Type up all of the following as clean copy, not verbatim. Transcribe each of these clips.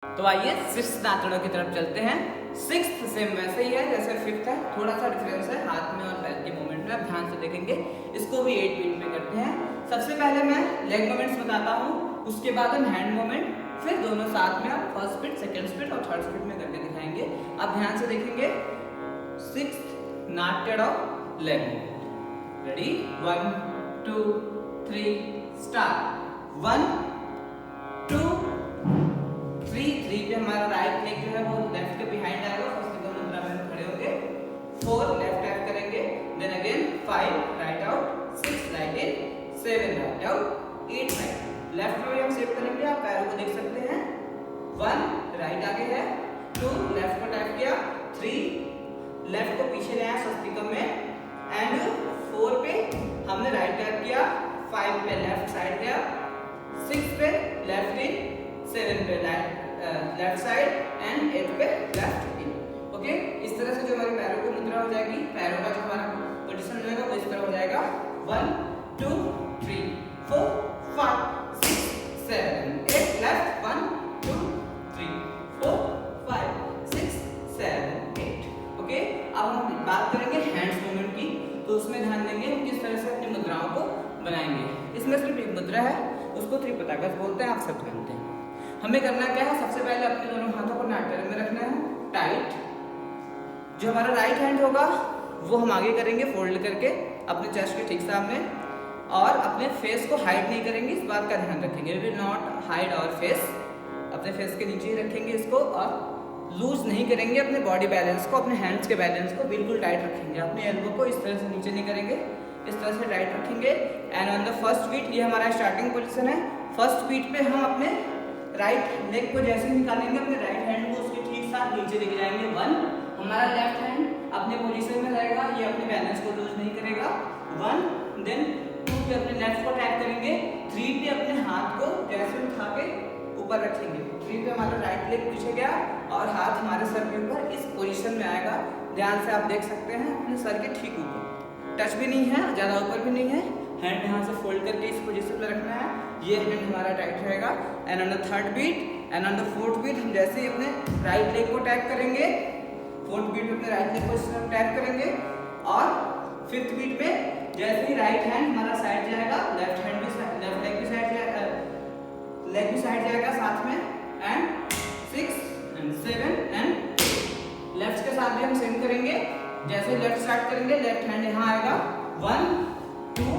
तो आइए सिक्स्थ नाटड़ों की तरफ चलते हैं। सिक्स्थ सेम वैसे ही है जैसे फिफ्थ है, थोड़ा सा डिफरेंस है हाथ में और पैर के मूवमेंट में। आप ध्यान से देखेंगे, इसको भी 8 बीट में करते हैं। सबसे पहले मैं लेग मूवमेंट्स बताता हूँ, उसके बाद हम हैंड मूवमेंट, फिर दोनों साथ में आप फर्स्ट स्पीड, सेकंड स्पीड और थर्ड स्पीड में करके दिखाएंगे। आप ध्यान से देखेंगे। सिक्स्थ नाट्यड़ लेग। Ready, 1 2 3 start. 1 2 3 पे हमारा राइट लेग जो है वो लेफ्ट के बिहाइंड आएगा, फर्स्ट मुद्रा में खड़े होंगे। 4 लेफ्ट टैप करेंगे, then again 5 right out, 6 right in, 7 right out, 8 right. Left में हम सेव करेंगे, आप पैरों को देख सकते हैं। 1 राइट आगे है, 2 लेफ्ट को टैप किया, 3 लेफ्ट को पीछे ले आया स्वस्तिकम में, एंड 4 पे हमने राइट टैप किया, 5 पे लेफ्ट साइड गया, 6 पे लेफ्ट इन, 7 पे लेफ्ट साइड एंड 8 पे लेफ्ट इन। ओके, इस तरह से जो हमारे पैरों की मुद्रा हो जाएगी, पैरों का जो हमारा पोजीशन रहेगा वो इस तरह हो जाएगा। 1 2 3 4 5 6 7 8 लेफ्ट, 1 2 3 4 5 6 7 8। ओके, अब हम बात करेंगे हैंड्स मूवमेंट की, तो उसमें ध्यान देंगे हम किस तरह से अपनी मुद्राओं को बनाएंगे। इसमें सिर्फ एक मुद्रा है, उसको त्रिपतागस बोलते हैं, आप सब जानते हैं। हमें करना क्या है, सबसे पहले अपने दोनों हाथों को नाट्यड़ में रखना है टाइट। जो हमारा राइट हैंड होगा वो हम आगे करेंगे फोल्ड करके अपने चेस्ट के ठीक सामने, और अपने फेस को हाइड नहीं करेंगे, इस बात का ध्यान रखेंगे। We will not hide our face, अपने फेस के नीचे ही रखेंगे इसको, और लूज नहीं करेंगे अपने बॉडी बैलेंस को, अपने हैंड्स के बैलेंस को बिल्कुल टाइट रखेंगे। अपने एल्बो को इस तरह से नीचे नहीं करेंगे, इस तरह से टाइट रखेंगे। And on the first beat, ये हमारा स्टार्टिंग पोजीशन है। फर्स्ट बीट पे हम अपने राइट लेग को जैसे निकालेंगे, अपने राइट हैंड को उसके ठीक साथ नीचे लेके जाएंगे। 1 हमारा लेफ्ट हैंड अपने पोजीशन में रहेगा, ये अपने बैलेंस को लूज नहीं करेगा। 1 देन 2 पे अपने लेफ्ट को टैप करेंगे, 3 पे अपने हाथ को जैसे उठा के ऊपर रखेंगे। 3 पे हमारा राइट लेग पीछे गया और हाथ हमारे सर के ऊपर इस पोजीशन में आएगा। ध्यान से आप देख सकते हैं, अपने सर के ठीक ऊपर, टच भी नहीं है, ज़्यादा ऊपर भी नहीं है। हैंड यहाँ से फोल्ड करके इस पोजीशन में रखना है, ये हैंड हमारा टाइट रहेगा। And on the third beat and on the fourth beat हम जैसे ही अपने राइट लेग को टैप करेंगे, फोर्थ बीट में अपने राइट लेग को टैप करेंगे, और फिफ्थ बीट में जैसे ही राइट हैंड हमारा साइड जाएगा, लेफ्ट हैंड भी लेफ्ट लेग भी साइड जाएगा, लेग भी साइड जाएगा साथ में। एंड 6 एंड 7 एंड लेफ्ट के साथ भी हम सेम करेंगे। जैसे लेफ्ट स्टार्ट करेंगे, लेफ्ट हैंड यहाँ आएगा, 1 2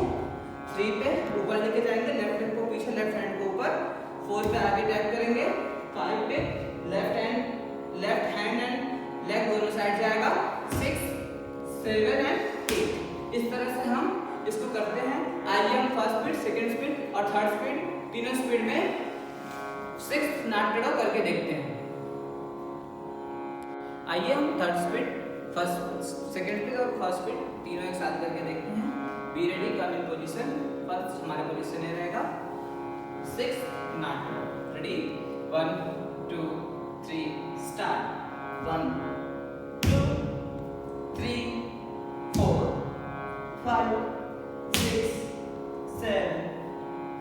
3 पे ऊपर लेके जाएंगे, लेफ्ट हैंड को पीछे, लेफ्ट हैंड को ऊपर, 4 पे आगे टैप करेंगे, 5 पे लेफ्ट हैंड एंड लेग दोनों साइड जाएगा, 6 7 एंड 8। इस तरह से हम इसको करते हैं। आइए हम फर्स्ट स्पीड, सेकंड स्पीड और थर्ड स्पीड, तीनों स्पीड में सिक्स्थ नाट्यड़ करके देखते हैं। आइए हम third speed, first second speed और फर्स्ट स्पीड तीनों एक साथ करके देखते हैं। Be ready, come in position. First हमारा पोजीशन ये रहेगा, सिक्स्थ नाट्यड़। Ready, 1 2 3 start. 1 2 3 4 5 6 7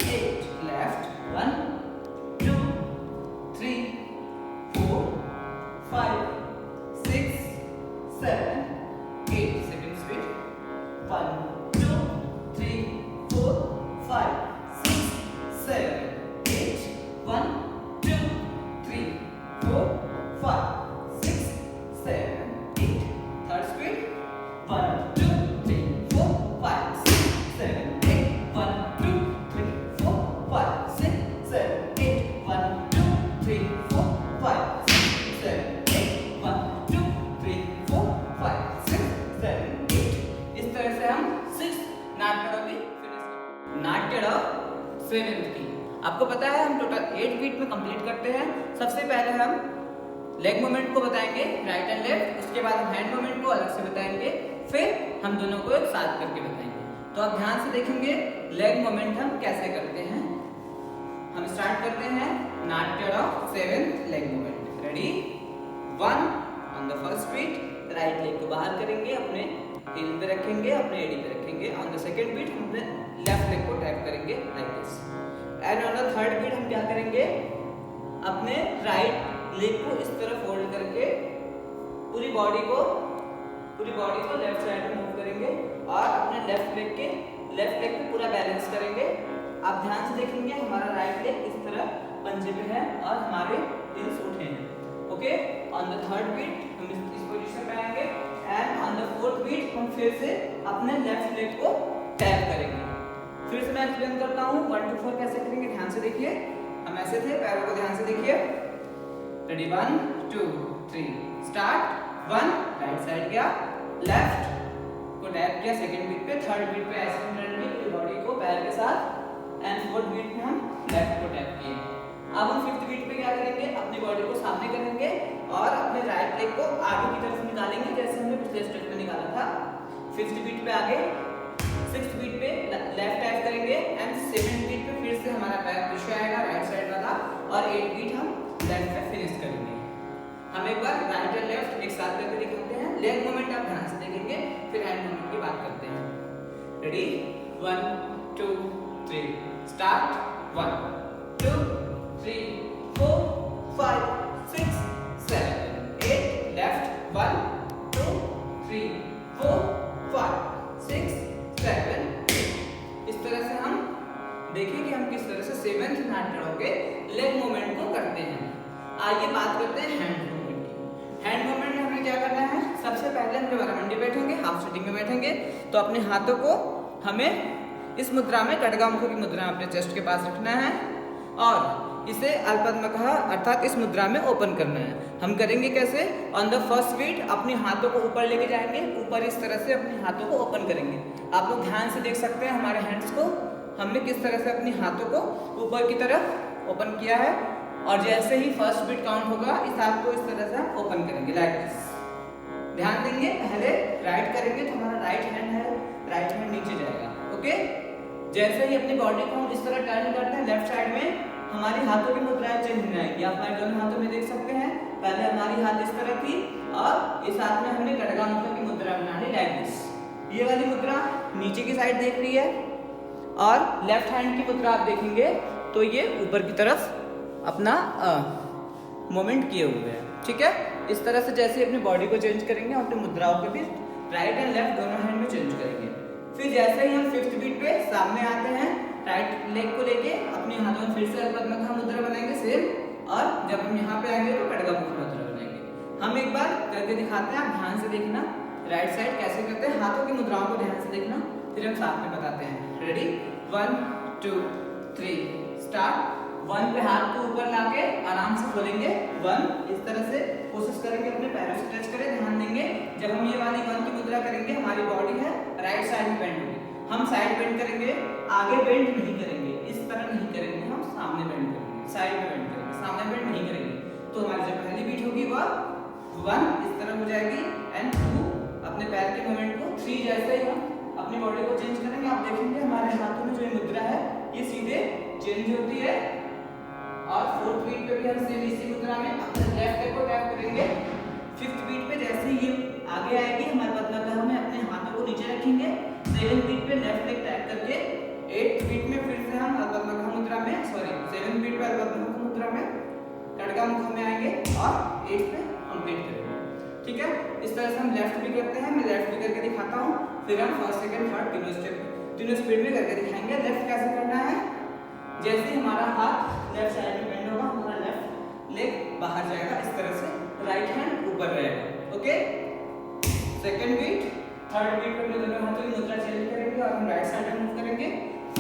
8 left, 1 2 3 4 5 6 7 8। Second speed, 1 2 3 4 5 6 7 8 1 2 3 4 5 6 7 8। Third speed, 1 2 3 4 5 6 7 8 1 2 3 4 5 6 7 8 1 2 3 4 5 6 7 8 1 2 3 4 5 6 7 8। इस तरह से हम 6 नाट्यड़ की फिनिश। नाट्यड़ 7th की आपको पता है हम टोटल 8 बीट में कंप्लीट करते हैं। सबसे पहले हम लेग मूवमेंट को बताएंगे, राइट एंड लेफ्ट, उसके बाद हम हैंड मूवमेंट को अलग से बताएंगे, फिर हम दोनों को एक साथ करके बताएंगे। तो आप ध्यान से देखेंगे लेग मूवमेंट हम कैसे करते हैं। हम स्टार्ट करते हैं नाट्यड़ 7th leg movement. Ready, 1 on the first beat right leg को बाहर करेंगे, अपने हील पे रखेंगे, अपने एड़ी पे रखेंगे। ऑन द सेकंड बीट हम अपने लेफ्ट लेग को टैप करेंगे like this. And on the third beat हम क्या करेंगे, अपने राइट लेग को इस तरह फोल्ड करके पूरी बॉडी को लेफ्ट साइड में मूव करेंगे और अपने लेफ्ट लेग पे पूरा बैलेंस करेंगे। आप ध्यान से देखेंगे हमारा राइट लेग इस तरह पंजे पे है और हमारे हिल्स उठे हैं। Okay, on the third beat हम इस पोजीशन पे आएंगे and on the fourth beat हम फिर से अपने लेफ्ट लेग को टैप करेंगे। फिर से मैं एक्सप्लेन करता हूँ 1 to 4 कैसे करेंगे, ध्यान से देखिए। हम ऐसे थे, पैरों को ध्यान से देखिए। Ready 1 2 3 start. 1 राइट साइड गया, लेफ्ट को टैप किया सेकंड बीट पे, थर्ड बीट पे ऐसे टर्न की पूरी बॉडी को पैर के साथ एंड फोर्थ बीट में हम लेफ्ट को टैप किए। अब हम फिफ्थ बीट पे क्या करेंगे, अपनी बॉडी को सामने करेंगे और अपने राइट लेग को आगे की तरफ निकालेंगे जैसे हमने पिछले स्टेप में निकाला था। फिफ्थ बीट पे आगे, सिक्स्थ बीट पे लेफ्ट टैप करेंगे एंड सेवेंथ बीट पे फिर से हमारा पैर पीछे आएगा राइट साइड वाला और 8 बीट हम लेफ्ट पे फिनिश करेंगे। हम एक बार राइट एंड लेफ्ट एक साथ करके दिखाते हैं। लेग मूवमेंट आप ध्यान से देखेंगे, फिर हैंड मूवमेंट की बात करते हैं। Ready 1 2 3 start. 1 2 3 4 5 6 7 8 लेफ्ट 1 2 3 4 5 6 7 8। इस तरह से हम देखिए कि हम किस तरह से सेवेंथ नाटड़ों के लेग मूवमेंट को करते हैं। आइए बात करते हैं हैंड मूवमेंट की। हैंड मूवमेंट में हमें क्या करना है, सबसे पहले हम जब बरामंडी बैठेंगे, हाफ सिटिंग में बैठेंगे, तो अपने हाथों को हमें इस मुद्रा में खड्गामुख की मुद्रा अपने चेस्ट के पास रखना है और इसे अल्पद्मकः अर्थात इस मुद्रा में ओपन करना है। हम करेंगे कैसे, ऑन द फर्स्ट बीट अपने हाथों को ऊपर लेके जाएंगे, ऊपर इस तरह से अपने हाथों को ओपन करेंगे। आप लोग ध्यान से देख सकते हैं हमारे हैंड्स को, हमने किस तरह से अपने हाथों को ऊपर की तरफ ओपन किया है और जैसे ही फर्स्ट बीट काउंट होगा इस हाथ को इस तरह से हम ओपन करेंगे लाइक दिस। ध्यान देंगे, पहले राइट करेंगे तो हमारा राइट हैंड नीचे जाएगा। ओके, जैसे ही अपनी बॉडी को हम इस तरह टर्न करते हैं लेफ्ट साइड में, हमारी हाथों की मुद्राएं चेंज नहीं आएगी। आप हमारे दोनों हाथों में देख सकते हैं, पहले हमारी हाथ इस तरह थी और इस हाथ में हमने खड्गामुख की मुद्रा बनानी लाइक दिस। ये वाली मुद्रा नीचे की साइड देख रही है और लेफ्ट हैंड की मुद्रा आप देखेंगे तो ये ऊपर की तरफ अपना मोमेंट किए हुए हैं। ठीक है, इस तरह से जैसे अपनी बॉडी को चेंज करेंगे अपनी मुद्राओं के भी राइट एंड लेफ्ट दोनों हैंड में चेंज करेंगे। फिर जैसे ही हम फिफ्थ बीट पे सामने आते हैं, राइट लेग को लेके अपने हाथों में फिर से अल्पद्मकः मुद्रा बनाएंगे सेम, और जब हम यहाँ पे आएंगे तो खड्गामुख मुद्रा बनाएंगे। हम एक बार करके दिखाते हैं, आप ध्यान से देखना राइट साइड कैसे करते हैं, हाथों की मुद्राओं को ध्यान से देखना, फिर हम साथ में बताते हैं। Ready 1 2 3 start. 1 पे हाथ को ऊपर लाके आराम से खोलेंगे, 1 इस तरह से कोशिश करेंगे अपने पैरों से टच करें। ध्यान देंगे जब हम ये वाली 1 की मुद्रा करेंगे हमारी बॉडी है राइट साइड में बेंड होगी, हम साइड बेंड करेंगे, आगे बेंड नहीं करेंगे, इस तरह नहीं करेंगे, हम सामने बेंड करेंगे, साइड में बेंड करेंगे, सामने बेंड नहीं करेंगे। तो हमारी जो पहली बीट होगी वह 1 इस तरह हो जाएगी एंड 2 अपने पैर के मूवमेंट को, 3 जैसे ही हम अपनी बॉडी को चेंज करेंगे आप देखेंगे हमारे हाथों में जो ये मुद्रा है ये सीधे चेंज होती है। और फोर्थ बीट पे भी हम सेम इसी मुद्रा में अपने लेफ्ट लेग को टैप करेंगे। फिफ्थ बीट पे जैसे ही ये आगे आएगी हमारे पद्मकः में अपने हाथों को नीचे रखेंगे। सेवेंथ बीट पे लेफ्ट लेग टैप करके, एट्थ बीट में फिर से हम पद्मकः मुद्रा में, सॉरी सेवेंथ बीट पे पद्मकः मुद्रा में खड्गामुख में आएंगे और 8 पे कंप्लीट करेंगे। ठीक है, इस तरह से हम लेफ्ट भी करते हैं, मैं लेफ्ट भी करके दिखाता हूँ, फिर हम फर्स्ट सेकंड थर्ड तीनों स्पीड में करके दिखाएंगे। लेफ्ट कैसे करना है, जैसे ही हमारा हाथ लेफ्ट साइड में बेंड होगा हमारा लेफ्ट लेग बाहर जाएगा इस तरह से, राइट हैंड ऊपर रहेगा। Okay, second beat, third beat पे अपने दोनों हाथों की मुद्रा चेंज करेंगे और हम राइट साइड में मूव करेंगे।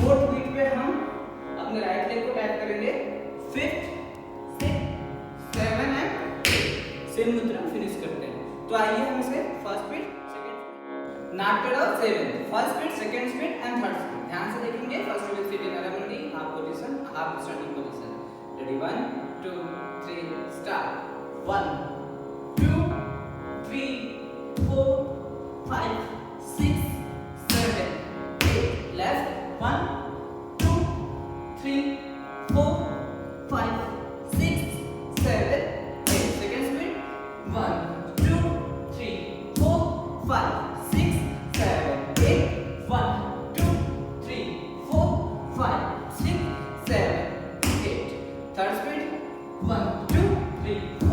फोर्थ बीट पे हम अपने राइट लेग को टैप करेंगे। फिफ्थ 6 7 एंड 8 सेम मुद्रा फिनिश करते हैं। तो आइए हम इसे फर्स्ट बीट सेकंड नाटड़ा 7 first beat second beat and third beat ध्यान से देखेंगे। First beat seat in around half position, half standing position. Ready 1 2 3 start. 1 2 3 4 5 6 7 8 left 1 2 3 4 5 6 7 8 second speed 1 2 3 4 5 6 7 8 1 2 3 4 5 6 7 8 third speed 1 2 3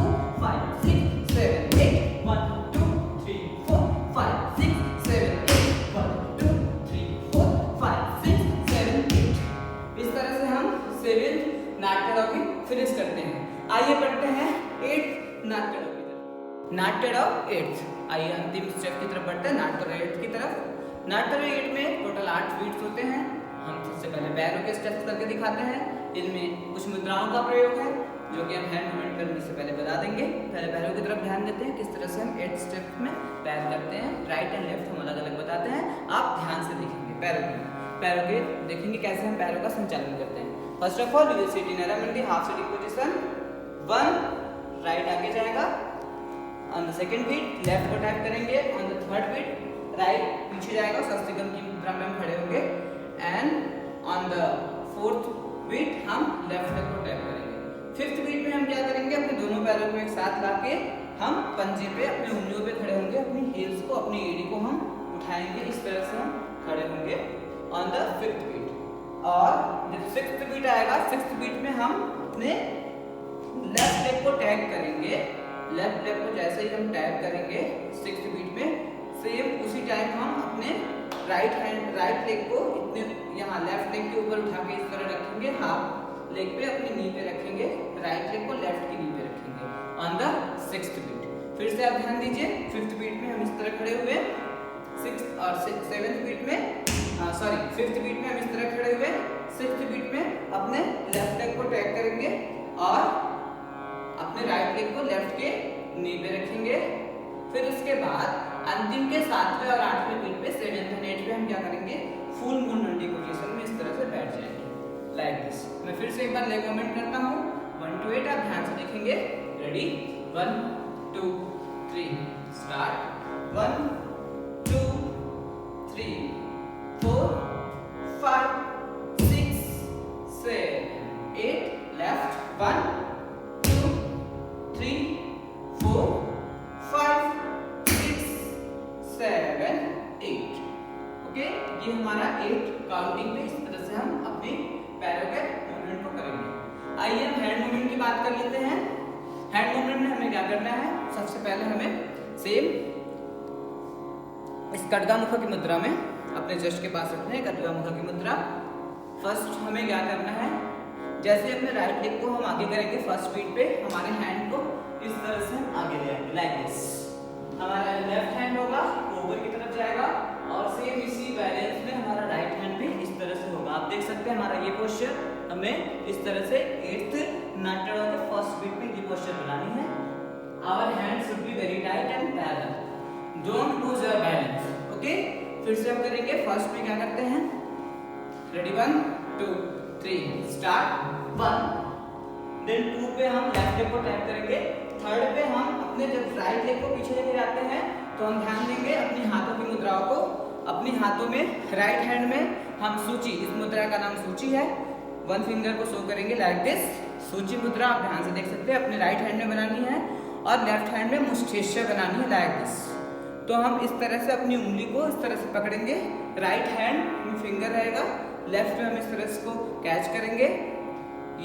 बढ़ते हैं 8th नाट्य की तरफ। नाट्य 8th, आइए अंतिम स्टेप की तरफ बढ़ते हैं, नाट्य 8th की तरफ। नाट्य 8 में टोटल 8 बीट्स होते हैं। हम सबसे पहले पैरों के स्टेप्स करके दिखाते हैं। इनमें कुछ मुद्राओं का प्रयोग है जो कि हम हैंड मूवमेंट करने से पहले बता देंगे। पहले पैरों की तरफ ध्यान देते हैं, किस तरह से हम 8 स्टेप में पैर करते हैं। राइट एंड लेफ्ट हम अलग अलग बताते हैं, आप ध्यान से देखेंगे। पैरों के देखेंगे कैसे हम पैरों का संचालन करते हैं। First of all we will sit in aramandi half sitting position. 1 right आगे जाएगा, on the second beat left को टैप करेंगे, on the third beat right पीछे जाएगा, स्वस्तिकम की मुद्रा में हम खड़े होंगे, and on the fourth beat हम लेफ्ट लेग को टैप करेंगे। फिफ्थ बीट में हम क्या करेंगे, अपने दोनों पैरों को एक साथ लाके हम पंजे पे अपनी उंगलियों पे खड़े होंगे, अपनी हील्स को अपनी एड़ी को हम उठाएंगे, इस तरह से हम खड़े होंगे ऑन द फिफ्थ बीट। और जब सिक्स्थ बीट आएगा, सिक्स्थ बीट में हम अपने लेफ्ट लेग को टैग करेंगे। लेफ्ट लेग को जैसे ही हम टैग करेंगे सिक्स्थ बीट में, सेम उसी टाइम हम अपने राइट लेग को इतने यहाँ लेफ्ट लेग के ऊपर उठा के इस तरह रखेंगे, हाफ लेग पे अपनी नी पे रखेंगे, राइट लेग को लेफ्ट की नी पे रखेंगे ऑन द सिक्स्थ बीट। फिर से आप ध्यान दीजिए, फिफ्थ बीट में हम इस तरह खड़े हुए, सिक्स्थ और सेवेंथ बीट में फिफ्थ बीट में हम इस तरह खड़े हुए, सिक्स्थ बीट में अपने लेफ्ट लेग को टैग करेंगे और अपने राइट लेग को लेफ्ट के नी पे रखेंगे। फिर उसके बाद अंतिम के 7वें और 8वें बीट पे 7th एंड 8th पे हम क्या करेंगे, फुल मून मंडी पोजीशन में इस तरह से बैठ जाएंगे लाइक दिस। मैं फिर से एक बार लेग मूवमेंट करता हूँ 1 to 8, आप ध्यान से देखेंगे। Ready, 1 2 3 start. 1 2 3 4 5 6 7 8 लेफ्ट 1 2 3 4 5 6 7 8। ओके, ये हमारा 8 काउंटिंग पे इस तरह से हम अपने पैरों के मूवमेंट को करेंगे। आइए हम हैंड मूवमेंट की बात कर लेते हैं। हैंड मूवमेंट में हमें क्या करना है, सबसे पहले हमें सेम इस खड्गामुख की मुद्रा में अपने चेस्ट के पास रखना है, खड्गामुख की मुद्रा। फर्स्ट हमें क्या करना है, जैसे अपने राइट लेग को हम आगे करेंगे फर्स्ट बीट पे, हमारे हैंड को इस तरह से आगे ले आएंगे लाइक दिस। हमारा लेफ्ट हैंड होगा ऊपर की तरफ जाएगा और सेम इसी बैलेंस में हमारा राइट हैंड भी इस तरह से होगा। आप देख सकते हैं हमारा ये पोस्चर हमें इस तरह से 8th नाट्य के फर्स्ट बीट में ये पोस्चर बनानी है। Our hand should be very tight and parallel, don't lose your balance. Okay, फिर से हम करेंगे। फर्स्ट में क्या करते हैं, रेडी 1 2 3 स्टार्ट। 1 देन 2 पे हम लेफ्ट लेग को टैप करेंगे, थर्ड पे हम अपने जब राइट लेग को पीछे लेके जाते हैं तो हम ध्यान देंगे अपनी हाथों की मुद्राओं को। अपनी हाथों में राइट हैंड में हम सूची, इस मुद्रा का नाम सूची है, 1 फिंगर को शो करेंगे लाइक दिस। सूची मुद्रा आप ध्यान से देख सकते हैं, अपने राइट हैंड में बनानी है और लेफ्ट हैंड में मुष्टिष्य बनानी है लाइक दिस। तो हम इस तरह से अपनी उंगली को इस तरह से पकड़ेंगे, राइट हैंड में फिंगर रहेगा, लेफ्ट में हम इस तरह से को कैच करेंगे।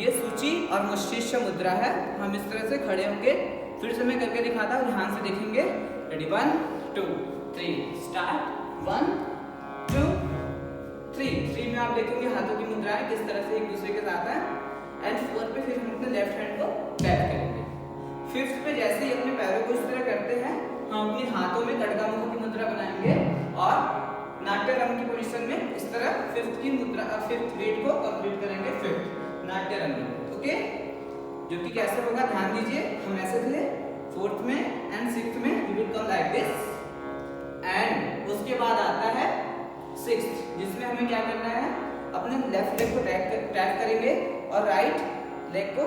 ये सूची और मुष्टिष्य मुद्रा है। हम इस तरह से खड़े होंगे, फिर से मैं करके दिखाता हूँ, ध्यान से देखेंगे। Ready 1 2 3 start. 1 2 3 में आप देखेंगे हाथों की मुद्राएं किस तरह से एक दूसरे के साथ है। एंड 4 पे फिर हम अपने लेफ्ट हैंड को टैप करेंगे। 5th पे जैसे ही अपने पैरों को इस तरह करते हैं, हम अपने हाथों में खड्गामुख की मुद्रा बनाएंगे और नाट्यरंग की पोजीशन में इस तरह 5th बीट को कंप्लीट करेंगे। 5th नाट्यरंग। ओके, जो कि कैसे होगा ध्यान दीजिए, हम ऐसे थे 4th में एंड 6th में we will come like this. And उसके बाद आता है 6th, जिसमें हमें क्या करना है, अपने लेफ्ट लेग को टैप करेंगे और राइट लेग को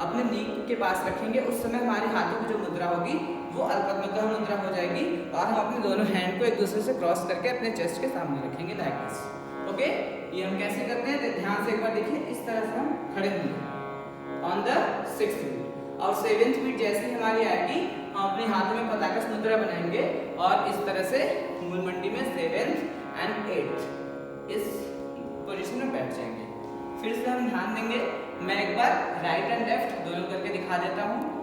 अपने नी के पास रखेंगे। उस समय हमारे हाथों की जो मुद्रा होगी वो अल्पद्मकः मुद्रा हो जाएगी और हम अपने दोनों हैंड को एक दूसरे से क्रॉस करके अपने चेस्ट के सामने रखेंगे लाइक दिस। ओके, ये हम कैसे करते हैं, ध्यान से एक बार देखिए। इस तरह से हम खड़े होंगे ऑन द 6th बीट और 7th बीट जैसे ही हमारी आएगी, हम अपने हाथों में पताकस मुद्रा बनाएंगे और इस तरह से मूल मंडी में 7th एंड 8th इस पोजीशन में बैठ जाएंगे। फिर से हम ध्यान देंगे, मैं एक बार राइट एंड लेफ्ट दोनों करके दिखा देता हूँ।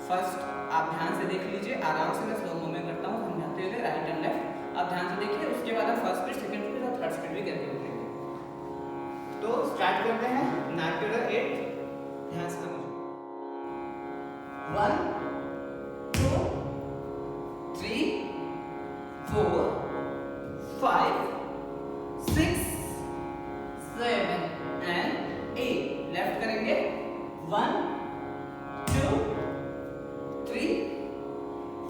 फर्स्ट आप ध्यान से देख लीजिए, आराम से मैं स्लो मूवमेंट करता हूँ समझाते हुए राइट एंड लेफ्ट। आप ध्यान से देखिए, उसके बाद हम फर्स्ट स्पीड, सेकंड स्पीड और थर्ड स्पीड भी करके दिखाएंगे। तो स्टार्ट करते हैं नाट्य 8, ध्यान से समझो। 1 2 3 4 5 6 7 and 8। लेफ्ट करेंगे 1 2 3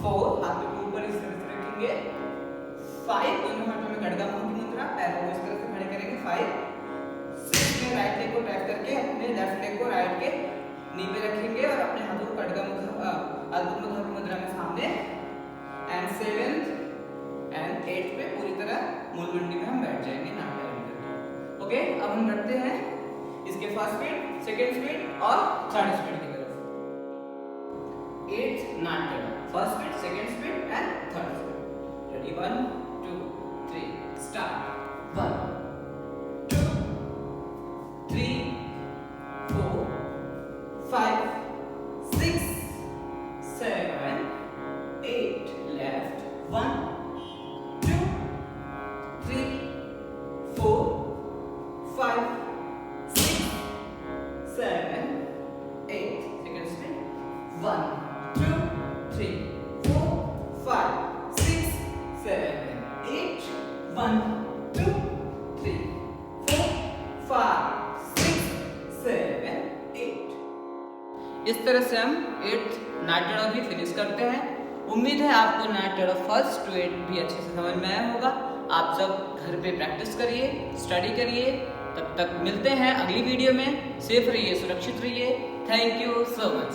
4, हाथ को ऊपर इस तरह से रखेंगे 5, दोनों हाथों में खड़गा मुंह की मुद्रा, पैरों को इस तरह से खड़े करेंगे 5 6 में राइट लेग को टैप करके अपने लेफ्ट लेग को राइट के नी पे रखेंगे और अपने हाथों को खड़गा मुद्रा में सामने एंड 7 एंड 8 पे पूरी तरह मूल मंडी में हम बैठ जाएंगे नाट्य करके। ओके, अब हम बढ़ते हैं इसके फर्स्ट स्पीड, सेकंड स्पीड और थर्ड स्पीड की तरफ। 8 नाट्य, first speed, second speed and third speed. Ready 1 2 3 start. 1 2 3 4 5 6 7 8, left 1 2 3 4 5 6 7 8, second speed 1 2 3 4 5 6 7 8 1 2 3 4 5 6 7 8। इस तरह से हम 8th नाट्य भी फिनिश करते हैं। उम्मीद है आपको नाट्य फर्स्ट टू 8 भी अच्छे से समझ में आया होगा। आप सब घर पे प्रैक्टिस करिए, स्टडी करिए। तब तक मिलते हैं अगली वीडियो में। सेफ रहिए, सुरक्षित रहिए। Thank you so much.